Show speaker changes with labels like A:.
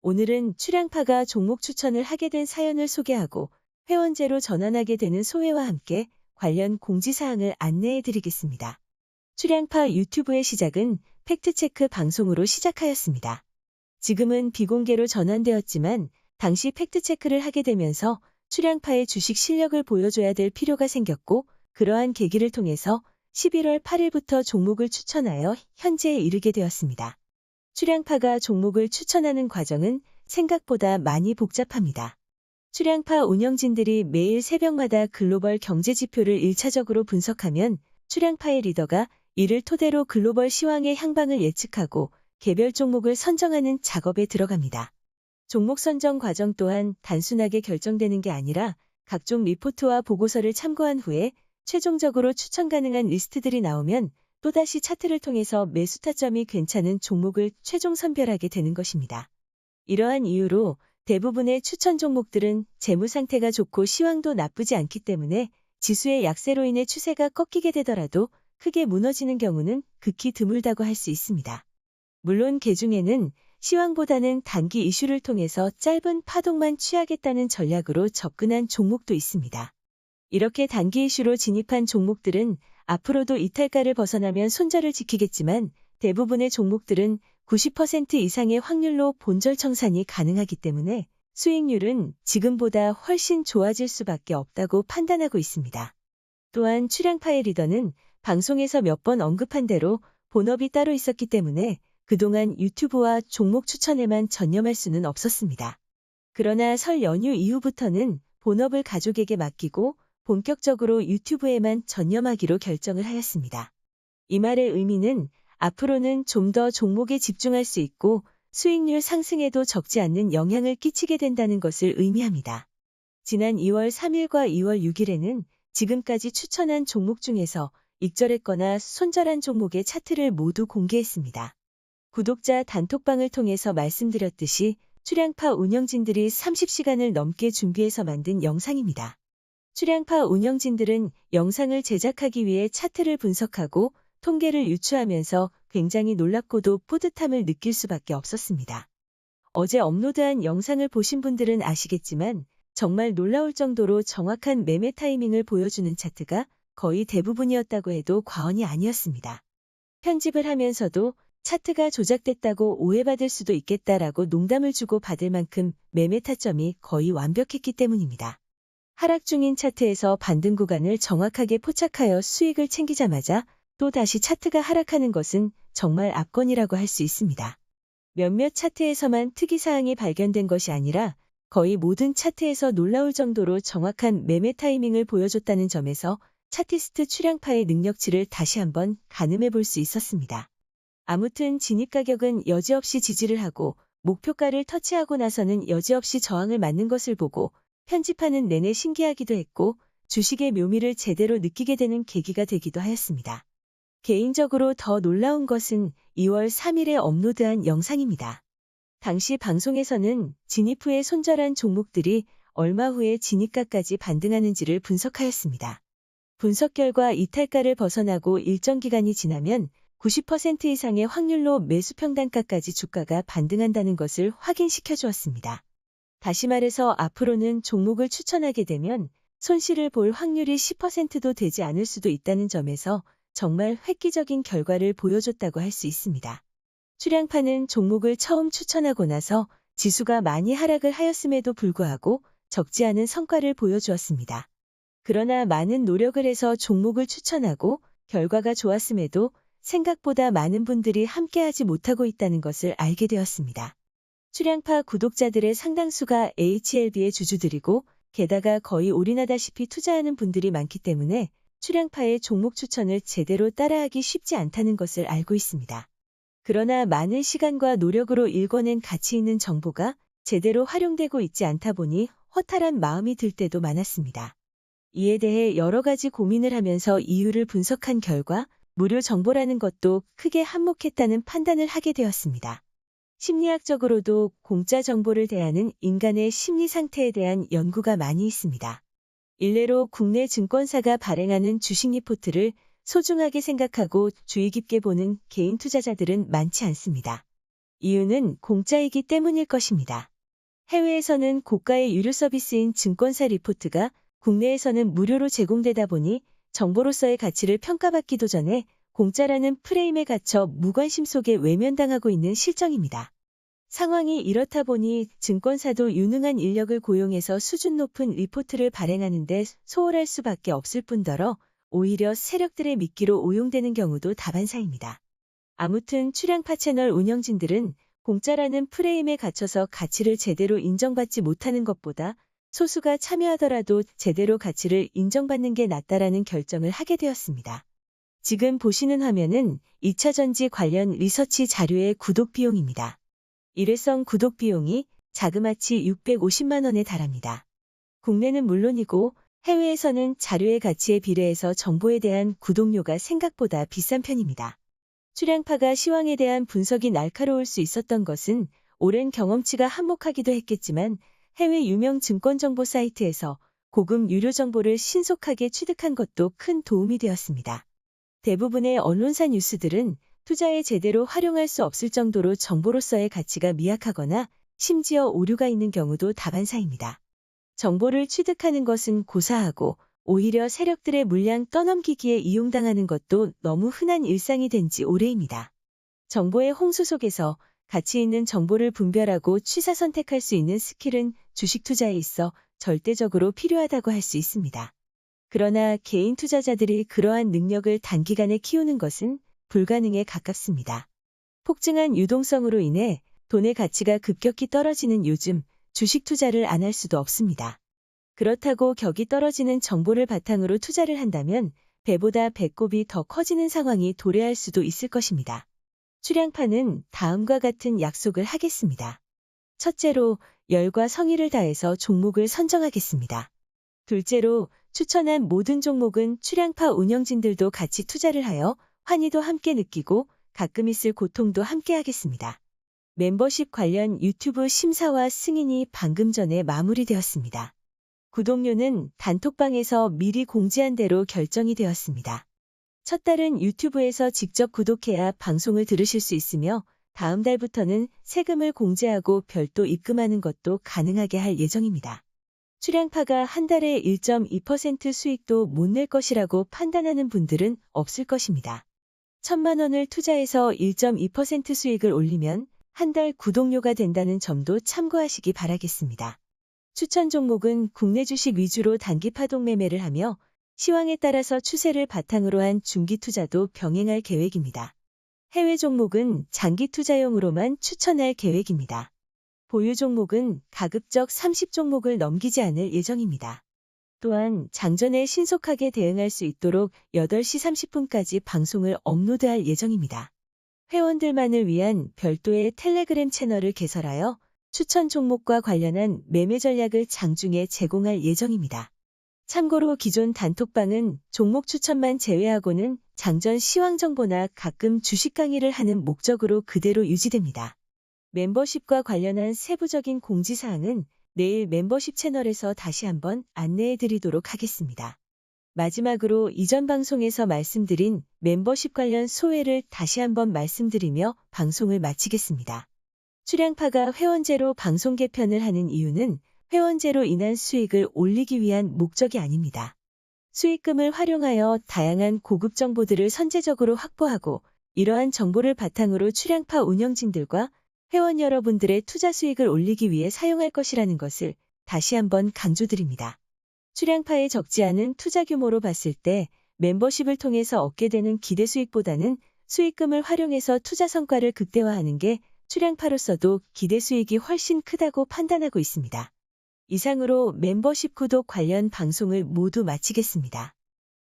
A: 오늘은 출양파가 종목 추천을 하게 된 사연을 소개하고 회원제로 전환하게 되는 소회와 함께 관련 공지사항을 안내해 드리겠습니다. 출양파 유튜브의 시작은 팩트체크 방송으로 시작하였습니다. 지금은 비공개로 전환되었지만 당시 팩트체크를 하게 되면서 출양파의 주식 실력을 보여줘야 될 필요가 생겼고, 그러한 계기를 통해서 11월 8일부터 종목을 추천하여 현재에 이르게 되었습니다. 출양파가 종목을 추천하는 과정은 생각보다 많이 복잡합니다. 출양파 운영진들이 매일 새벽마다 글로벌 경제 지표를 1차적으로 분석하면 출양파의 리더가 이를 토대로 글로벌 시황의 향방을 예측하고 개별 종목을 선정하는 작업에 들어갑니다. 종목 선정 과정 또한 단순하게 결정되는 게 아니라 각종 리포트와 보고서를 참고한 후에 최종적으로 추천 가능한 리스트들이 나오면 또다시 차트를 통해서 매수 타점이 괜찮은 종목을 최종 선별하게 되는 것입니다. 이러한 이유로 대부분의 추천 종목들은 재무 상태가 좋고 시황도 나쁘지 않기 때문에 지수의 약세로 인해 추세가 꺾이게 되더라도 크게 무너지는 경우는 극히 드물다고 할 수 있습니다. 물론 개중에는 시황보다는 단기 이슈를 통해서 짧은 파동만 취하겠다는 전략으로 접근한 종목도 있습니다. 이렇게 단기 이슈로 진입한 종목들은 앞으로도 이탈가를 벗어나면 손절을 지키겠지만 대부분의 종목들은 90% 이상의 확률로 본절 청산이 가능하기 때문에 수익률은 지금보다 훨씬 좋아질 수밖에 없다고 판단하고 있습니다. 또한 출양파의 리더는 방송에서 몇 번 언급한 대로 본업이 따로 있었기 때문에 그동안 유튜브와 종목 추천에만 전념할 수는 없었습니다. 그러나 설 연휴 이후부터는 본업을 가족에게 맡기고 본격적으로 유튜브에만 전념하기로 결정을 하였습니다. 이 말의 의미는 앞으로는 좀 더 종목에 집중할 수 있고 수익률 상승에도 적지 않는 영향을 끼치게 된다는 것을 의미합니다. 지난 2월 3일과 2월 6일에는 지금까지 추천한 종목 중에서 익절했거나 손절한 종목의 차트를 모두 공개했습니다. 구독자 단톡방을 통해서 말씀드렸듯이 출양파 운영진들이 30시간을 넘게 준비해서 만든 영상입니다. 출양파 운영진들은 영상을 제작하기 위해 차트를 분석하고 통계를 유추하면서 굉장히 놀랍고도 뿌듯함을 느낄 수밖에 없었습니다. 어제 업로드한 영상을 보신 분들은 아시겠지만 정말 놀라울 정도로 정확한 매매 타이밍을 보여주는 차트가 거의 대부분이었다고 해도 과언이 아니었습니다. 편집을 하면서도 차트가 조작됐다고 오해받을 수도 있겠다라고 농담을 주고 받을 만큼 매매 타점이 거의 완벽했기 때문입니다. 하락 중인 차트에서 반등 구간을 정확하게 포착하여 수익을 챙기자마자 또 다시 차트가 하락하는 것은 정말 압권이라고 할 수 있습니다. 몇몇 차트에서만 특이사항이 발견된 것이 아니라 거의 모든 차트에서 놀라울 정도로 정확한 매매 타이밍을 보여줬다는 점에서 차티스트 출양파의 능력치를 다시 한번 가늠해 볼 수 있었습니다. 아무튼 진입가격은 여지없이 지지를 하고 목표가를 터치하고 나서는 여지없이 저항을 맞는 것을 보고 편집하는 내내 신기하기도 했고 주식의 묘미를 제대로 느끼게 되는 계기가 되기도 하였습니다. 개인적으로 더 놀라운 것은 2월 3일에 업로드한 영상입니다. 당시 방송에서는 진입 후에 손절한 종목들이 얼마 후에 진입가까지 반등하는지를 분석하였습니다. 분석 결과 이탈가를 벗어나고 일정 기간이 지나면 90% 이상의 확률로 매수 평단가까지 주가가 반등한다는 것을 확인시켜 주었습니다. 다시 말해서 앞으로는 종목을 추천하게 되면 손실을 볼 확률이 10%도 되지 않을 수도 있다는 점에서 정말 획기적인 결과를 보여줬다고 할 수 있습니다. 출양파는 종목을 처음 추천하고 나서 지수가 많이 하락을 하였음에도 불구하고 적지 않은 성과를 보여주었습니다. 그러나 많은 노력을 해서 종목을 추천하고 결과가 좋았음에도 생각보다 많은 분들이 함께하지 못하고 있다는 것을 알게 되었습니다. 출양파 구독자들의 상당수가 HLB의 주주들이고 게다가 거의 올인하다시피 투자하는 분들이 많기 때문에 출양파의 종목 추천을 제대로 따라하기 쉽지 않다는 것을 알고 있습니다. 그러나 많은 시간과 노력으로 일궈낸 가치 있는 정보가 제대로 활용되고 있지 않다 보니 허탈한 마음이 들 때도 많았습니다. 이에 대해 여러 가지 고민을 하면서 이유를 분석한 결과 무료 정보라는 것도 크게 한몫했다는 판단을 하게 되었습니다. 심리학적으로도 공짜 정보를 대하는 인간의 심리 상태에 대한 연구가 많이 있습니다. 일례로 국내 증권사가 발행하는 주식 리포트를 소중하게 생각하고 주의 깊게 보는 개인 투자자들은 많지 않습니다. 이유는 공짜이기 때문일 것입니다. 해외에서는 고가의 유료 서비스인 증권사 리포트가 국내에서는 무료로 제공되다 보니 정보로서의 가치를 평가받기도 전에 공짜라는 프레임에 갇혀 무관심 속에 외면당하고 있는 실정입니다. 상황이 이렇다 보니 증권사도 유능한 인력을 고용해서 수준 높은 리포트를 발행하는 데 소홀할 수밖에 없을 뿐더러 오히려 세력들의 미끼로 오용되는 경우도 다반사입니다. 아무튼 출향파 채널 운영진들은 공짜라는 프레임에 갇혀서 가치를 제대로 인정받지 못하는 것보다 소수가 참여하더라도 제대로 가치를 인정받는 게 낫다라는 결정을 하게 되었습니다. 지금 보시는 화면은 2차 전지 관련 리서치 자료의 구독 비용입니다. 일회성 구독 비용이 자그마치 650만 원에 달합니다. 국내는 물론이고 해외에서는 자료의 가치에 비례해서 정보에 대한 구독료가 생각보다 비싼 편입니다. 출향파가 시황에 대한 분석이 날카로울 수 있었던 것은 오랜 경험치가 한몫하기도 했겠지만 해외 유명 증권 정보 사이트에서 고급 유료 정보를 신속하게 취득한 것도 큰 도움이 되었습니다. 대부분의 언론사 뉴스들은 투자에 제대로 활용할 수 없을 정도로 정보로서의 가치가 미약하거나 심지어 오류가 있는 경우도 다반사입니다. 정보를 취득하는 것은 고사하고 오히려 세력들의 물량 떠넘기기에 이용당하는 것도 너무 흔한 일상이 된 지 오래입니다. 정보의 홍수 속에서 가치 있는 정보를 분별하고 취사 선택할 수 있는 스킬은 주식 투자에 있어 절대적으로 필요하다고 할 수 있습니다. 그러나 개인 투자자들이 그러한 능력을 단기간에 키우는 것은 불가능에 가깝습니다. 폭증한 유동성으로 인해 돈의 가치가 급격히 떨어지는 요즘 주식 투자를 안 할 수도 없습니다. 그렇다고 격이 떨어지는 정보를 바탕으로 투자를 한다면 배보다 배꼽이 더 커지는 상황이 도래할 수도 있을 것입니다. 출향파는 다음과 같은 약속을 하겠습니다. 첫째로, 열과 성의를 다해서 종목을 선정하겠습니다. 둘째로, 추천한 모든 종목은 출향파 운영진들도 같이 투자를 하여 환희도 함께 느끼고 가끔 있을 고통도 함께 하겠습니다. 멤버십 관련 유튜브 심사와 승인이 방금 전에 마무리되었습니다. 구독료는 단톡방에서 미리 공지한 대로 결정이 되었습니다. 첫 달은 유튜브에서 직접 구독해야 방송을 들으실 수 있으며 다음 달부터는 세금을 공제하고 별도 입금하는 것도 가능하게 할 예정입니다. 출향파가 한 달에 1.2% 수익도 못 낼 것이라고 판단하는 분들은 없을 것입니다. 1,000만 원을 투자해서 1.2% 수익을 올리면 한 달 구독료가 된다는 점도 참고하시기 바라겠습니다. 추천 종목은 국내 주식 위주로 단기 파동 매매를 하며 시황에 따라서 추세를 바탕으로 한 중기 투자도 병행할 계획입니다. 해외 종목은 장기 투자용으로만 추천할 계획입니다. 보유 종목은 가급적 30종목을 넘기지 않을 예정입니다. 또한 장전에 신속하게 대응할 수 있도록 8시 30분까지 방송을 업로드할 예정입니다. 회원들만을 위한 별도의 텔레그램 채널을 개설하여 추천 종목과 관련한 매매 전략을 장중에 제공할 예정입니다. 참고로 기존 단톡방은 종목 추천만 제외하고는 장전 시황 정보나 가끔 주식 강의를 하는 목적으로 그대로 유지됩니다. 멤버십과 관련한 세부적인 공지사항은 내일 멤버십 채널에서 다시 한번 안내해 드리도록 하겠습니다. 마지막으로 이전 방송에서 말씀드린 멤버십 관련 소회를 다시 한번 말씀드리며 방송을 마치겠습니다. 출향파가 회원제로 방송 개편을 하는 이유는 회원제로 인한 수익을 올리기 위한 목적이 아닙니다. 수익금을 활용하여 다양한 고급 정보들을 선제적으로 확보하고 이러한 정보를 바탕으로 출향파 운영진들과 회원 여러분들의 투자 수익을 올리기 위해 사용할 것이라는 것을 다시 한번 강조드립니다. 출향파의 적지 않은 투자 규모로 봤을 때 멤버십을 통해서 얻게 되는 기대 수익보다는 수익금을 활용해서 투자 성과를 극대화하는 게 출향파로서도 기대 수익이 훨씬 크다고 판단하고 있습니다. 이상으로 멤버십 구독 관련 방송을 모두 마치겠습니다.